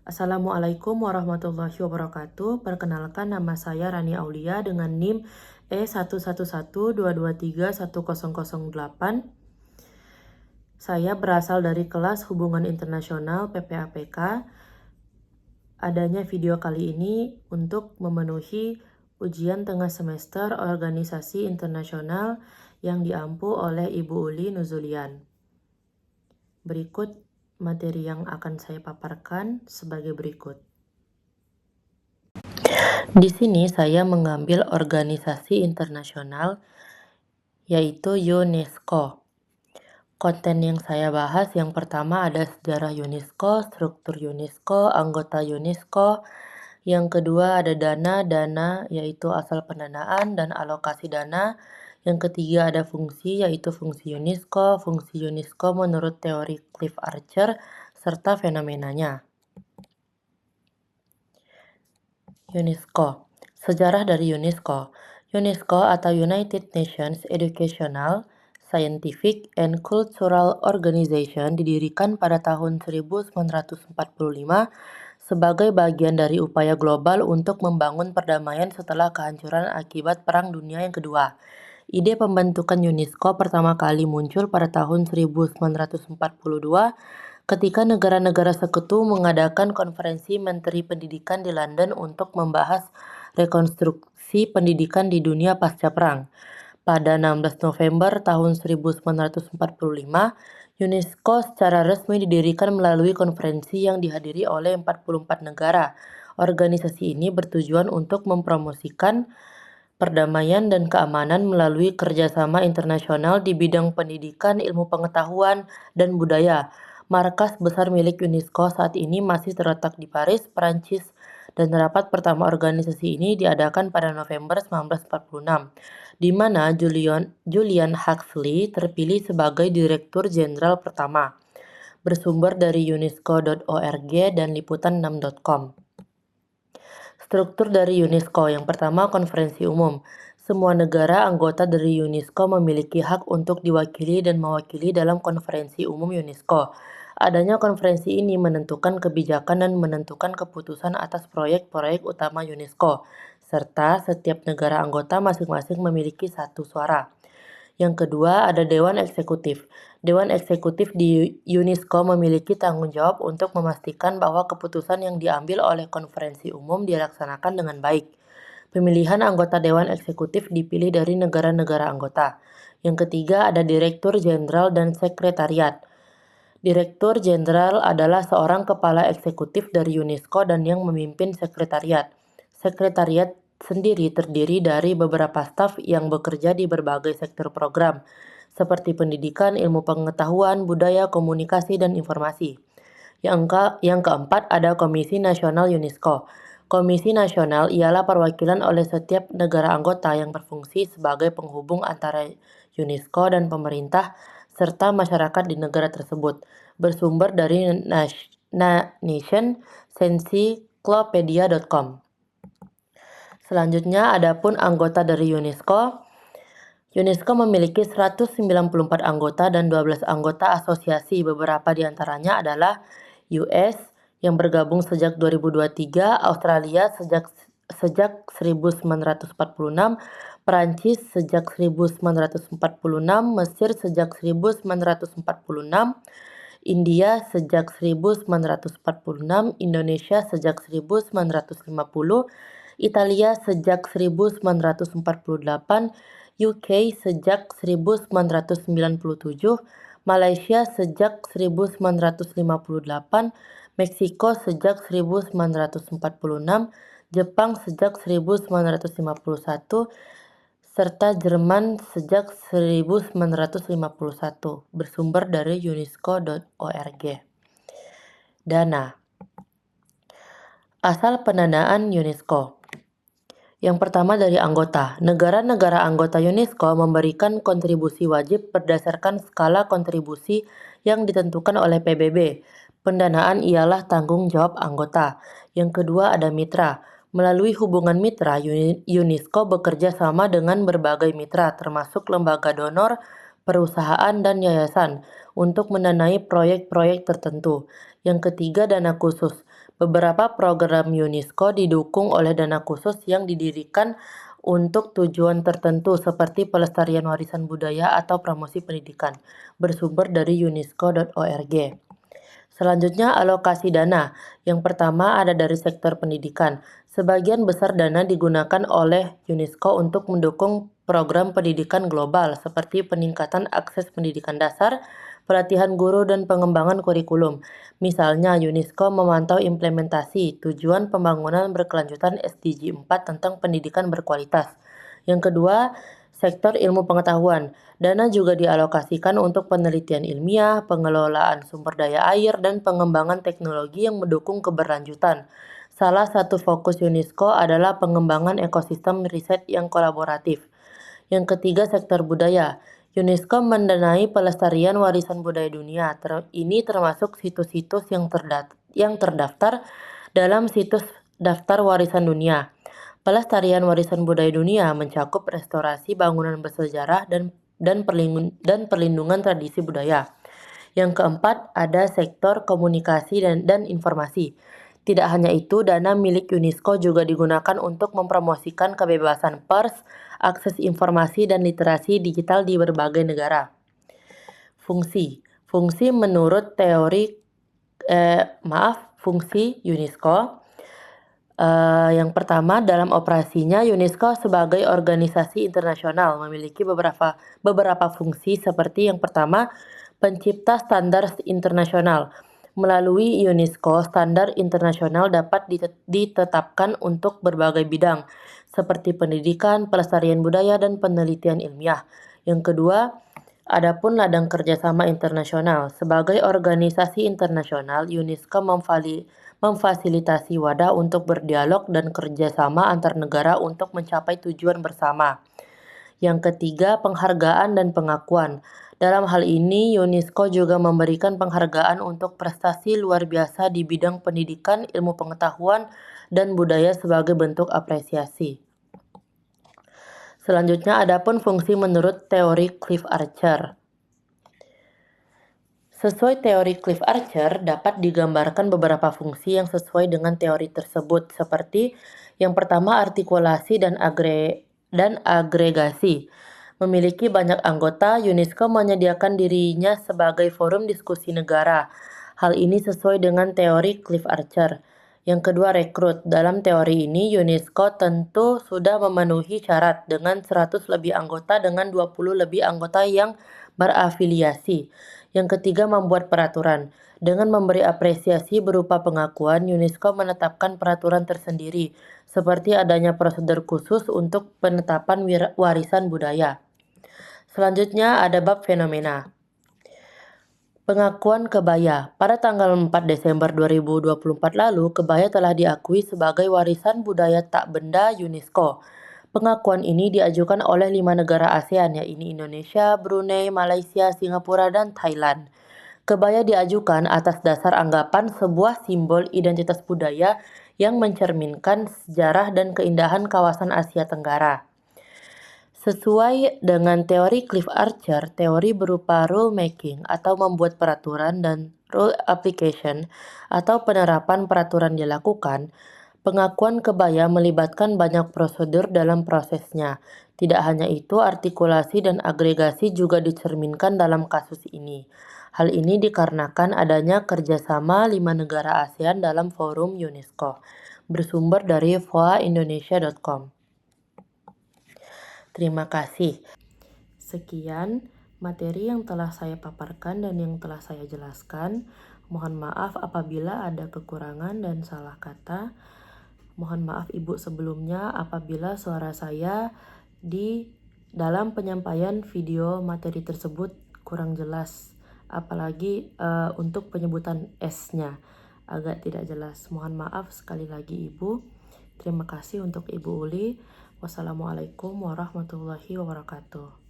Assalamualaikum warahmatullahi wabarakatuh. Perkenalkan, nama saya Rani Aulia dengan NIM E1112231008. Saya berasal dari kelas Hubungan Internasional PPAPK. Adanya video kali ini untuk memenuhi ujian tengah semester Organisasi Internasional yang diampu oleh Ibu Uli Nuzulian. Berikut materi yang akan saya paparkan sebagai berikut. Di sini saya mengambil organisasi internasional yaitu UNESCO. Konten yang saya bahas yang pertama ada sejarah UNESCO, struktur UNESCO, anggota UNESCO. Yang kedua ada dana yaitu asal pendanaan dan alokasi dana. Yang ketiga ada fungsi yaitu fungsi UNESCO menurut teori Cliff Archer serta fenomenanya. UNESCO. Sejarah dari UNESCO. UNESCO atau United Nations Educational, Scientific and Cultural Organization didirikan pada tahun 1945 sebagai bagian dari upaya global untuk membangun perdamaian setelah kehancuran akibat Perang Dunia yang Kedua. Ide pembentukan UNESCO pertama kali muncul pada tahun 1942 ketika negara-negara sekutu mengadakan konferensi Menteri Pendidikan di London untuk membahas rekonstruksi pendidikan di dunia pasca perang. Pada 16 November tahun 1945, UNESCO secara resmi didirikan melalui konferensi yang dihadiri oleh 44 negara. Organisasi ini bertujuan untuk mempromosikan perdamaian dan keamanan melalui kerjasama internasional di bidang pendidikan, ilmu pengetahuan, dan budaya. Markas besar milik UNESCO saat ini masih terletak di Paris, Prancis, dan rapat pertama organisasi ini diadakan pada November 1946, di mana Julian Huxley terpilih sebagai Direktur Jenderal pertama. Bersumber dari unesco.org dan liputan6.com. Struktur dari UNESCO. Yang pertama, konferensi umum. Semua negara anggota dari UNESCO memiliki hak untuk diwakili dan mewakili dalam konferensi umum UNESCO. Adanya konferensi ini menentukan kebijakan dan menentukan keputusan atas proyek-proyek utama UNESCO, serta setiap negara anggota masing-masing memiliki satu suara. Yang kedua, ada Dewan Eksekutif. Dewan Eksekutif di UNESCO memiliki tanggung jawab untuk memastikan bahwa keputusan yang diambil oleh konferensi umum dilaksanakan dengan baik. Pemilihan anggota Dewan Eksekutif dipilih dari negara-negara anggota. Yang ketiga, ada Direktur Jenderal dan Sekretariat. Direktur Jenderal adalah seorang kepala eksekutif dari UNESCO dan yang memimpin sekretariat. Sekretariat sendiri terdiri dari beberapa staf yang bekerja di berbagai sektor program, seperti pendidikan, ilmu pengetahuan, budaya, komunikasi, dan informasi. Yang keempat ada Komisi Nasional UNESCO. Komisi Nasional ialah perwakilan oleh setiap negara anggota yang berfungsi sebagai penghubung antara UNESCO dan pemerintah serta masyarakat di negara tersebut. Bersumber dari nationencyclopedia.com. Selanjutnya, adapun anggota dari UNESCO. UNESCO memiliki 194 anggota dan 12 anggota asosiasi. Beberapa di antaranya adalah US yang bergabung sejak 2023, Australia sejak 1946, Perancis sejak 1946, Mesir sejak 1946, India sejak 1946, Indonesia sejak 1950, Italia sejak 1948, UK sejak 1997, Malaysia sejak 1958, Meksiko sejak 1946, Jepang sejak 1951, serta Jerman sejak 1951. Bersumber dari unesco.org. Dana. Asal pendanaan UNESCO. Yang pertama dari anggota. Negara-negara anggota UNESCO memberikan kontribusi wajib berdasarkan skala kontribusi yang ditentukan oleh PBB. Pendanaan ialah tanggung jawab anggota. Yang kedua ada mitra. Melalui hubungan mitra, UNESCO bekerja sama dengan berbagai mitra, termasuk lembaga donor, perusahaan, dan yayasan untuk mendanai proyek-proyek tertentu. Yang ketiga, dana khusus. Beberapa program UNESCO didukung oleh dana khusus yang didirikan untuk tujuan tertentu seperti pelestarian warisan budaya atau promosi pendidikan, bersumber dari unesco.org. Selanjutnya, alokasi dana. Yang pertama ada dari sektor pendidikan. Sebagian besar dana digunakan oleh UNESCO untuk mendukung program pendidikan global seperti peningkatan akses pendidikan dasar, pelatihan guru, dan pengembangan kurikulum. Misalnya, UNESCO memantau implementasi tujuan pembangunan berkelanjutan SDG 4 tentang pendidikan berkualitas. Yang kedua, sektor ilmu pengetahuan. Dana juga dialokasikan untuk penelitian ilmiah, pengelolaan sumber daya air, dan pengembangan teknologi yang mendukung keberlanjutan. Salah satu fokus UNESCO adalah pengembangan ekosistem riset yang kolaboratif. Yang ketiga, sektor budaya. UNESCO mendanai pelestarian warisan budaya dunia. Ini termasuk situs-situs yang terdaftar dalam situs daftar warisan dunia. Pelestarian warisan budaya dunia mencakup restorasi bangunan bersejarah dan perlindungan tradisi budaya. Yang keempat, ada sektor komunikasi dan informasi. Tidak hanya itu, dana milik UNESCO juga digunakan untuk mempromosikan kebebasan pers, akses informasi, dan literasi digital di berbagai negara. Fungsi menurut fungsi UNESCO. Yang pertama, dalam operasinya, UNESCO sebagai organisasi internasional memiliki beberapa fungsi seperti yang pertama, pencipta standar internasional. Melalui UNESCO, standar internasional dapat ditetapkan untuk berbagai bidang, seperti pendidikan, pelestarian budaya, dan penelitian ilmiah. Yang kedua, adapun ladang kerjasama internasional. Sebagai organisasi internasional, UNESCO memfasilitasi wadah untuk berdialog dan kerjasama antar negara untuk mencapai tujuan bersama. Yang ketiga, penghargaan dan pengakuan. Dalam hal ini, UNESCO juga memberikan penghargaan untuk prestasi luar biasa di bidang pendidikan, ilmu pengetahuan, dan budaya sebagai bentuk apresiasi. Selanjutnya, adapun fungsi menurut teori Cliff Archer. Sesuai teori Cliff Archer, dapat digambarkan beberapa fungsi yang sesuai dengan teori tersebut, seperti yang pertama, artikulasi dan agregasi. Memiliki banyak anggota, UNESCO menyediakan dirinya sebagai forum diskusi negara. Hal ini sesuai dengan teori Cliff Archer. Yang kedua, rekrut. Dalam teori ini, UNESCO tentu sudah memenuhi syarat dengan 100 lebih anggota dengan 20 lebih anggota yang berafiliasi. Yang ketiga, membuat peraturan. Dengan memberi apresiasi berupa pengakuan, UNESCO menetapkan peraturan tersendiri, seperti adanya prosedur khusus untuk penetapan warisan budaya. Selanjutnya ada bab fenomena. Pengakuan kebaya. Pada tanggal 4 Desember 2024 lalu, kebaya telah diakui sebagai warisan budaya tak benda UNESCO. Pengakuan ini diajukan oleh 5 negara ASEAN, yaitu Indonesia, Brunei, Malaysia, Singapura, dan Thailand. Kebaya diajukan atas dasar anggapan sebuah simbol identitas budaya yang mencerminkan sejarah dan keindahan kawasan Asia Tenggara. Sesuai dengan teori Cliff Archer, teori berupa rule making atau membuat peraturan dan rule application atau penerapan peraturan dilakukan. Pengakuan kebaya melibatkan banyak prosedur dalam prosesnya. Tidak hanya itu, artikulasi dan agregasi juga dicerminkan dalam kasus ini. Hal ini dikarenakan adanya kerjasama 5 negara ASEAN dalam forum UNESCO. Bersumber dari voaindonesia.com. Terima kasih. Sekian materi yang telah saya paparkan dan yang telah saya jelaskan. Mohon maaf apabila ada kekurangan dan salah kata. Mohon maaf Ibu sebelumnya apabila suara saya di dalam penyampaian video materi tersebut kurang jelas. Apalagi untuk penyebutan S-nya agak tidak jelas. Mohon maaf sekali lagi Ibu. Terima kasih untuk Ibu Uli. Wassalamualaikum warahmatullahi wabarakatuh.